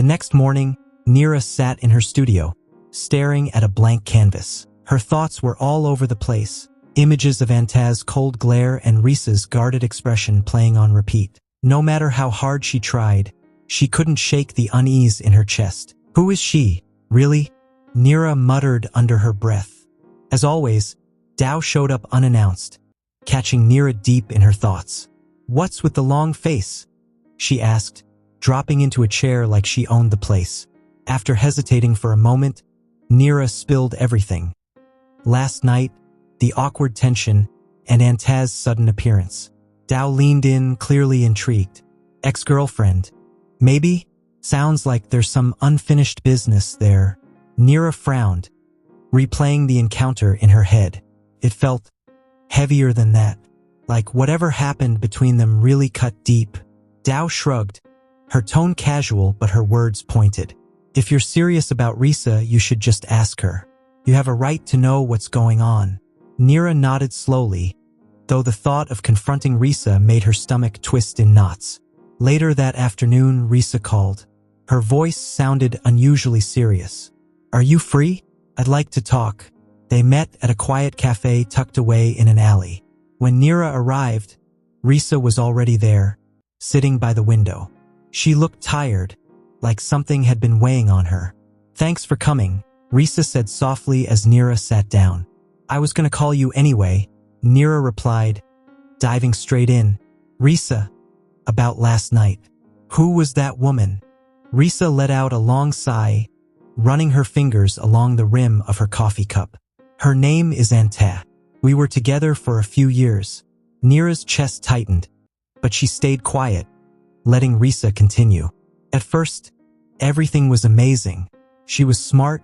next morning, Nira sat in her studio, staring at a blank canvas. Her thoughts were all over the place, images of Antaz's cold glare and Risa's guarded expression playing on repeat. No matter how hard she tried, she couldn't shake the unease in her chest. Who is she, really? Nira muttered under her breath. As always, Dao showed up unannounced, catching Nira deep in her thoughts. "What's with the long face?" she asked, dropping into a chair like she owned the place. After hesitating for a moment, Nira spilled everything. Last night, the awkward tension, and Antaz's sudden appearance. Dao leaned in, clearly intrigued. "Ex-girlfriend? Maybe? Sounds like there's some unfinished business there." Nira frowned, replaying the encounter in her head. It felt heavier than that, like whatever happened between them really cut deep. Dao shrugged, her tone casual but her words pointed. "If you're serious about Risa, you should just ask her. You have a right to know what's going on." Nira nodded slowly, though the thought of confronting Risa made her stomach twist in knots. Later that afternoon, Risa called. Her voice sounded unusually serious. "Are you free? I'd like to talk." They met at a quiet cafe tucked away in an alley. When Nira arrived, Risa was already there, sitting by the window. She looked tired, like something had been weighing on her. "Thanks for coming," Risa said softly as Nira sat down. "I was going to call you anyway," Nira replied, diving straight in. "Risa, about last night. Who was that woman?" Risa let out a long sigh, running her fingers along the rim of her coffee cup. "Her name is Antaz. We were together for a few years." Nira's chest tightened, but she stayed quiet, letting Risa continue. "At first, everything was amazing. She was smart,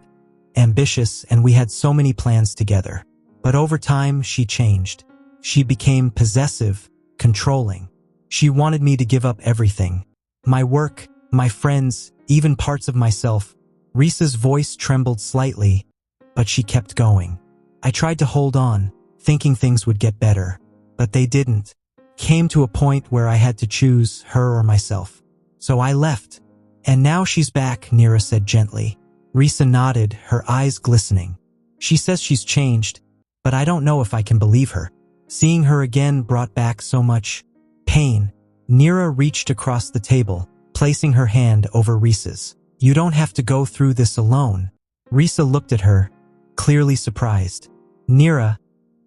ambitious, and we had so many plans together. But over time, she changed. She became possessive, controlling. She wanted me to give up everything. My work, my friends, even parts of myself." Risa's voice trembled slightly, but she kept going. "I tried to hold on, thinking things would get better, but they didn't. Came to a point where I had to choose her or myself. So I left. And now she's back," Nira said gently. Risa nodded, her eyes glistening. "She says she's changed, but I don't know if I can believe her. Seeing her again brought back so much pain." Nira reached across the table, placing her hand over Risa's. "You don't have to go through this alone." Risa looked at her, clearly surprised. "Nira,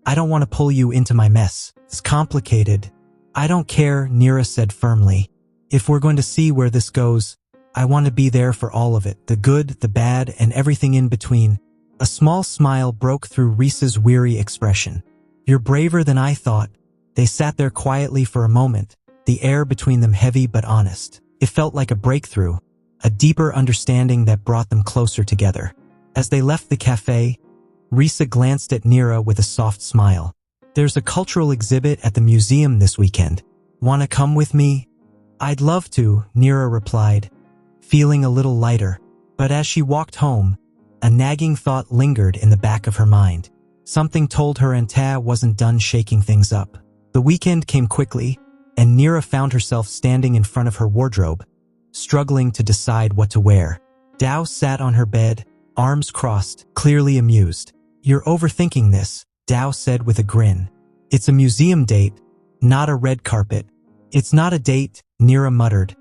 I don't want to pull you into my mess. It's complicated." "I don't care," Nira said firmly. "If we're going to see where this goes, I want to be there for all of it, the good, the bad, and everything in between." A small smile broke through Risa's weary expression. "You're braver than I thought." They sat there quietly for a moment, the air between them heavy but honest. It felt like a breakthrough, a deeper understanding that brought them closer together. As they left the cafe, Risa glanced at Nira with a soft smile. "There's a cultural exhibit at the museum this weekend. Want to come with me?" "I'd love to," Nira replied, feeling a little lighter. But as she walked home, a nagging thought lingered in the back of her mind. Something told her Antaz wasn't done shaking things up. The weekend came quickly, and Nira found herself standing in front of her wardrobe, struggling to decide what to wear. Dao sat on her bed, arms crossed, clearly amused. "You're overthinking this," Dao said with a grin. "It's a museum date, not a red carpet." "It's not a date," Nira muttered,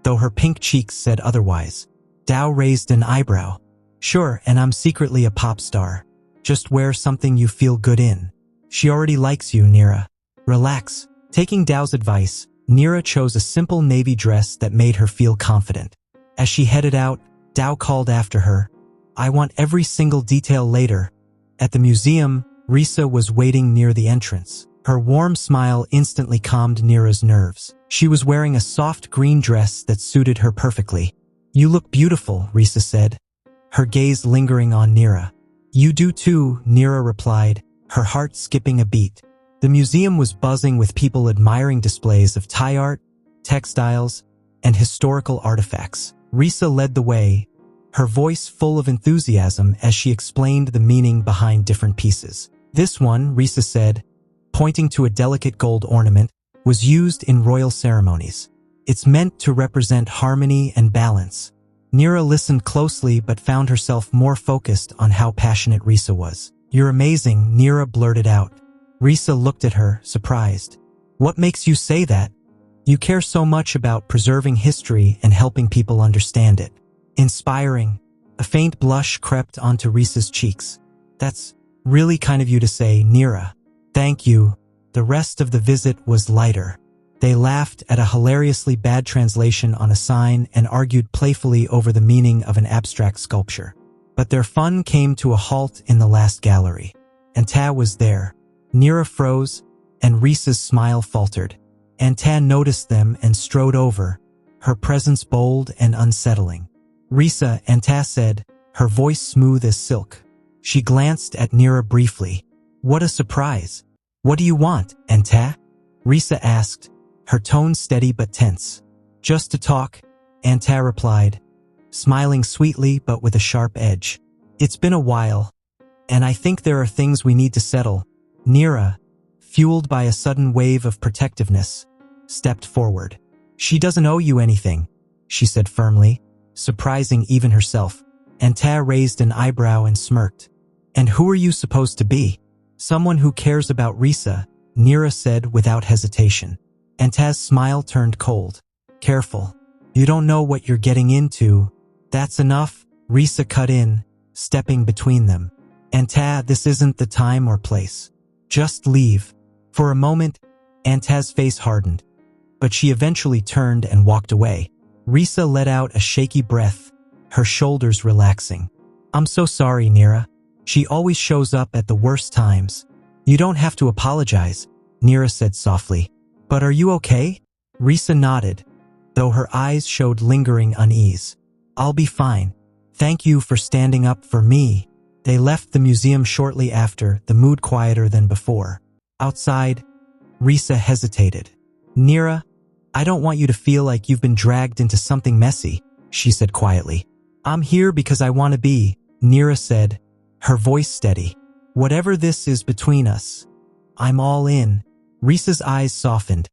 though her pink cheeks said otherwise. Dao raised an eyebrow. "Sure, and I'm secretly a pop star. Just wear something you feel good in." "She already likes you, Nira. Relax." Taking Dao's advice, Nira chose a simple navy dress that made her feel confident. As she headed out, Dao called after her. "I want every single detail later." At the museum, Risa was waiting near the entrance. Her warm smile instantly calmed Nira's nerves. She was wearing a soft green dress that suited her perfectly. "You look beautiful," Risa said, her gaze lingering on Nira. "You do too," Nira replied, her heart skipping a beat. The museum was buzzing with people admiring displays of Thai art, textiles, and historical artifacts. Risa led the way, her voice full of enthusiasm as she explained the meaning behind different pieces. "This one," Risa said, pointing to a delicate gold ornament, "was used in royal ceremonies. It's meant to represent harmony and balance." Nira listened closely but found herself more focused on how passionate Risa was. "You're amazing," Nira blurted out. Risa looked at her, surprised. "What makes you say that? You care so much about preserving history and helping people understand it." "Inspiring." A faint blush crept onto Risa's cheeks. "That's really kind of you to say, Nira." "Thank you." The rest of the visit was lighter. They laughed at a hilariously bad translation on a sign and argued playfully over the meaning of an abstract sculpture. But their fun came to a halt in the last gallery. Anta was there. Nira froze, and Risa's smile faltered. Anta noticed them and strode over, her presence bold and unsettling. "Risa," Anta said, her voice smooth as silk. She glanced at Nira briefly. "What a surprise. What do you want, Anta?" Risa asked, her tone steady but tense. "Just to talk," Anta replied, smiling sweetly but with a sharp edge. "It's been a while, and I think there are things we need to settle." Nira, fueled by a sudden wave of protectiveness, stepped forward. "She doesn't owe you anything," she said firmly, surprising even herself. Anta raised an eyebrow and smirked. "And who are you supposed to be?" "Someone who cares about Risa," Nira said without hesitation. Anta's smile turned cold. "Careful. You don't know what you're getting into." "That's enough," Risa cut in, stepping between them. "Anta, this isn't the time or place. Just leave." For a moment, Anta's face hardened, but she eventually turned and walked away. Risa let out a shaky breath, her shoulders relaxing. "I'm so sorry, Nira. She always shows up at the worst times." "You don't have to apologize," Nira said softly. "But are you okay?" Risa nodded, though her eyes showed lingering unease. "I'll be fine. Thank you for standing up for me." They left the museum shortly after, the mood quieter than before. Outside, Risa hesitated. "Nira, I don't want you to feel like you've been dragged into something messy," she said quietly. "I'm here because I want to be," Nira said, her voice steady. "Whatever this is between us, I'm all in." Risa's eyes softened,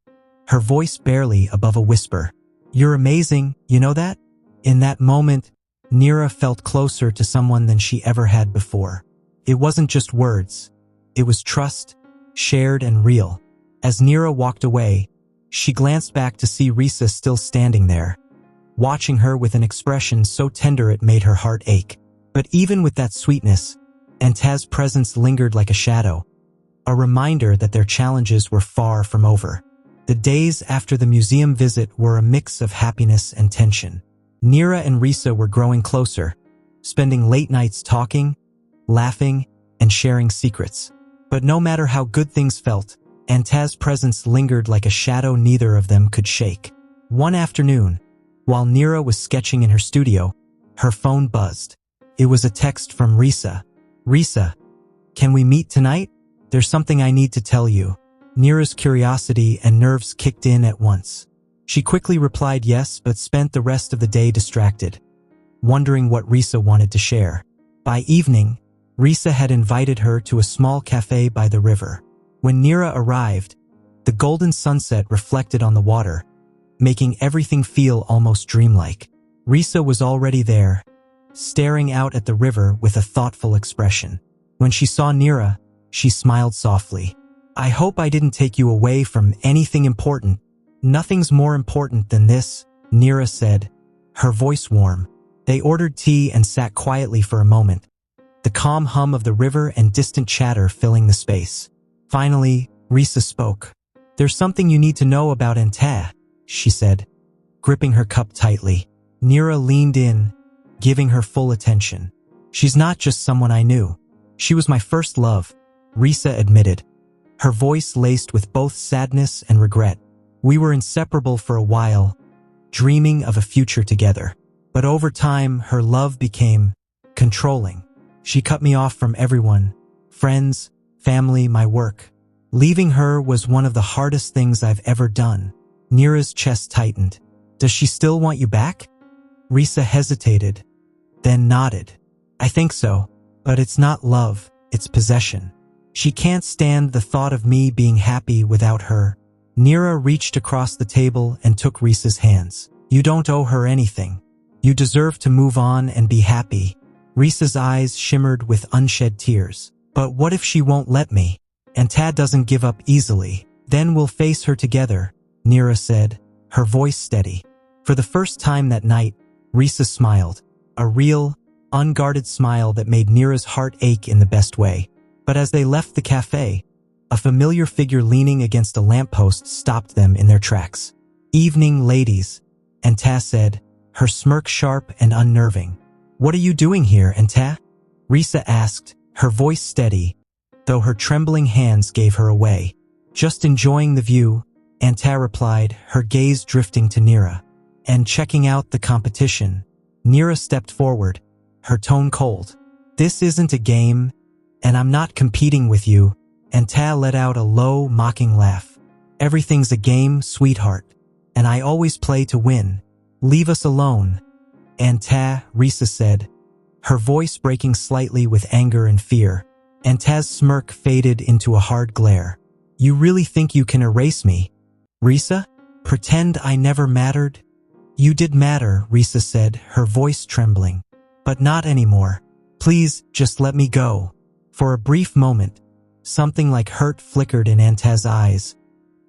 her voice barely above a whisper. "You're amazing, you know that?" In that moment, Nira felt closer to someone than she ever had before. It wasn't just words. It was trust, shared and real. As Nira walked away, she glanced back to see Risa still standing there, watching her with an expression so tender it made her heart ache. But even with that sweetness, Anta's presence lingered like a shadow, a reminder that their challenges were far from over. The days after the museum visit were a mix of happiness and tension. Nira and Risa were growing closer, spending late nights talking, laughing, and sharing secrets. But no matter how good things felt, Anta's presence lingered like a shadow neither of them could shake. One afternoon, while Nira was sketching in her studio, her phone buzzed. It was a text from Risa. "Risa, can we meet tonight? There's something I need to tell you." Nira's curiosity and nerves kicked in at once. She quickly replied yes, but spent the rest of the day distracted, wondering what Risa wanted to share. By evening, Risa had invited her to a small cafe by the river. When Nira arrived, the golden sunset reflected on the water, making everything feel almost dreamlike. Risa was already there, staring out at the river with a thoughtful expression. When she saw Nira, she smiled softly. "I hope I didn't take you away from anything important." "Nothing's more important than this," Nira said, her voice warm. They ordered tea and sat quietly for a moment, the calm hum of the river and distant chatter filling the space. Finally, Risa spoke. "There's something you need to know about Anta," she said, gripping her cup tightly. Nira leaned in, giving her full attention. "She's not just someone I knew. She was my first love," Risa admitted, her voice laced with both sadness and regret. "We were inseparable for a while, dreaming of a future together. But over time, her love became controlling. She cut me off from everyone, friends, family, my work. Leaving her was one of the hardest things I've ever done." Nira's chest tightened. "Does she still want you back?" Risa hesitated, then nodded. "I think so, but it's not love, it's possession. She can't stand the thought of me being happy without her." Nira reached across the table and took Risa's hands. "You don't owe her anything. You deserve to move on and be happy. Risa's eyes shimmered with unshed tears. But what if she won't let me? And Tad doesn't give up easily. Then we'll face her together, Nira said, her voice steady. For the first time that night, Risa smiled. A real, unguarded smile that made Nira's heart ache in the best way. But as they left the cafe, a familiar figure leaning against a lamppost stopped them in their tracks. "Evening, ladies," Anta said, her smirk sharp and unnerving. "What are you doing here, Anta?" Risa asked, her voice steady, though her trembling hands gave her away. "Just enjoying the view," Anta replied, her gaze drifting to Nira. "And checking out the competition." Nira stepped forward, her tone cold. "This isn't a game, and I'm not competing with you." Anta let out a low, mocking laugh. "Everything's a game, sweetheart, and I always play to win. Leave us alone." "Anta," Risa said, her voice breaking slightly with anger and fear. Anta's smirk faded into a hard glare. "You really think you can erase me, Risa? Pretend I never mattered?" "You did matter," Risa said, her voice trembling. "But not anymore. Please, just let me go." For a brief moment, something like hurt flickered in Anta's eyes,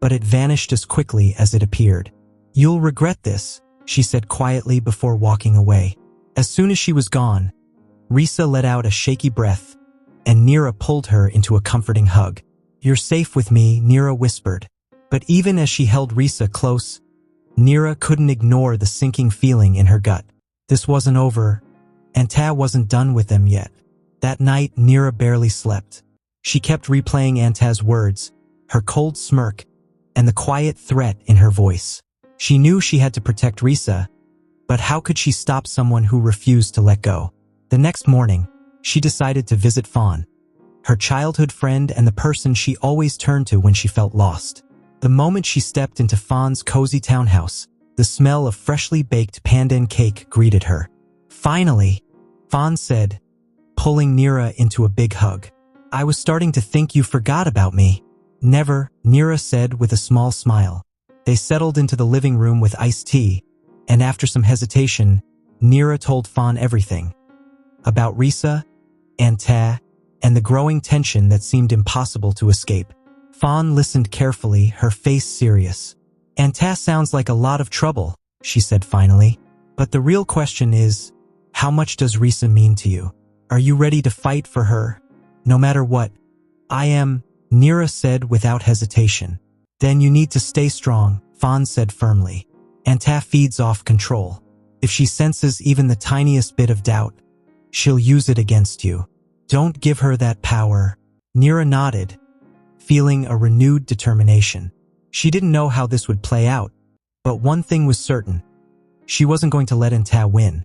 but it vanished as quickly as it appeared. "You'll regret this," she said quietly before walking away. As soon as she was gone, Risa let out a shaky breath, and Nira pulled her into a comforting hug. "You're safe with me," Nira whispered. But even as she held Risa close, Nira couldn't ignore the sinking feeling in her gut. This wasn't over, and Anta wasn't done with them yet. That night, Nira barely slept. She kept replaying Anta's words, her cold smirk, and the quiet threat in her voice. She knew she had to protect Risa, but how could she stop someone who refused to let go? The next morning, she decided to visit Fawn, her childhood friend and the person she always turned to when she felt lost. The moment she stepped into Fawn's cozy townhouse, the smell of freshly baked pandan cake greeted her. "Finally," Fawn said, pulling Nira into a big hug. "I was starting to think you forgot about me." "Never," Nira said with a small smile. They settled into the living room with iced tea, and after some hesitation, Nira told Fawn everything. About Risa, Anta, and the growing tension that seemed impossible to escape. Fawn listened carefully, her face serious. "Anta sounds like a lot of trouble," she said finally. "But the real question is, how much does Risa mean to you? Are you ready to fight for her, no matter what?" "I am," Nira said without hesitation. "Then you need to stay strong," Fawn said firmly. "Anta feeds off control. If she senses even the tiniest bit of doubt, she'll use it against you. Don't give her that power." Nira nodded, feeling a renewed determination. She didn't know how this would play out, but one thing was certain. She wasn't going to let Anta win.